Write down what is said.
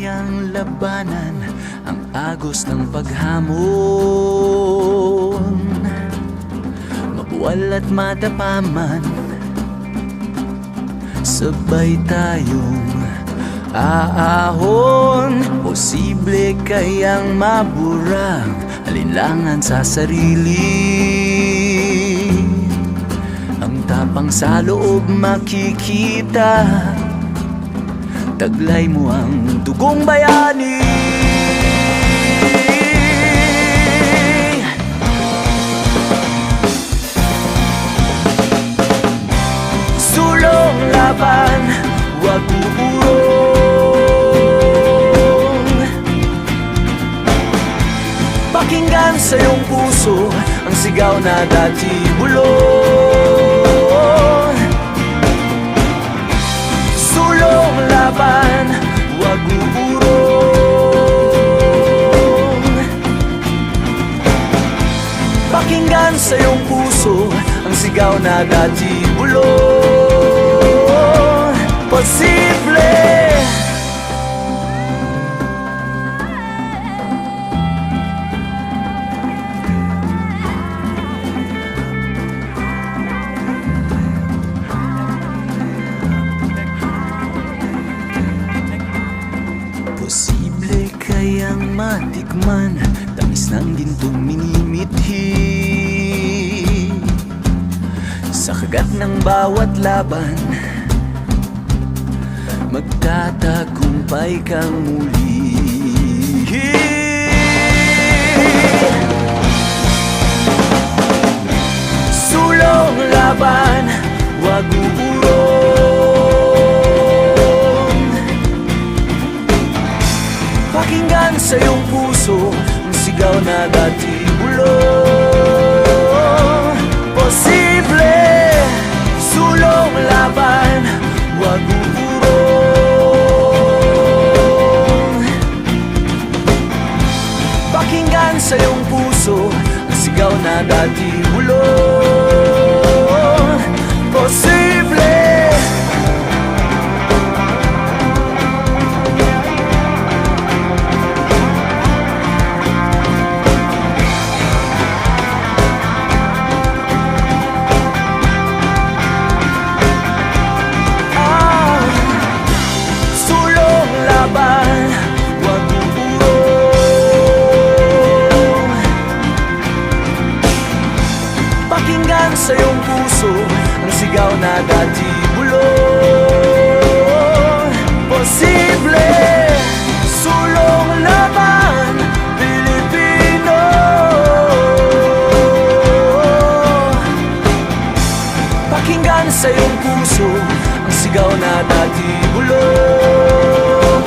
kayang labanan ang agos ng paghamon. Mabuwal at matapaman, sabay tayong aahon. Posible kayang maburang alinlangan sa sarili. Ang tapang sa loob makikita, taglay mo ang dugong bayani. Sulong laban, wag uurong. Pakinggan sa iyong puso ang sigaw na dati bulong. Sulong laban, wag uurong. Pakinggan sa iyong puso ang sigaw na dati bulong. Posible. Posible kayang matikman tamis ng gintong minimithi. Sa kagat ng bawat laban, magtatagumpay kang muli. Sulong laban, wag uurong. Pakinggan sa iyong puso ang sigaw na dati bulong. Posible. Sulong laban, wag uurong. Pakinggan sa iyong puso ang sigaw na dati bulong. Posible. Pakinggan sa iyong puso ang sigaw na dati bulong. Posible. Sulong laban, Pilipino. Pakinggan sa iyong puso ang sigaw na dati bulong.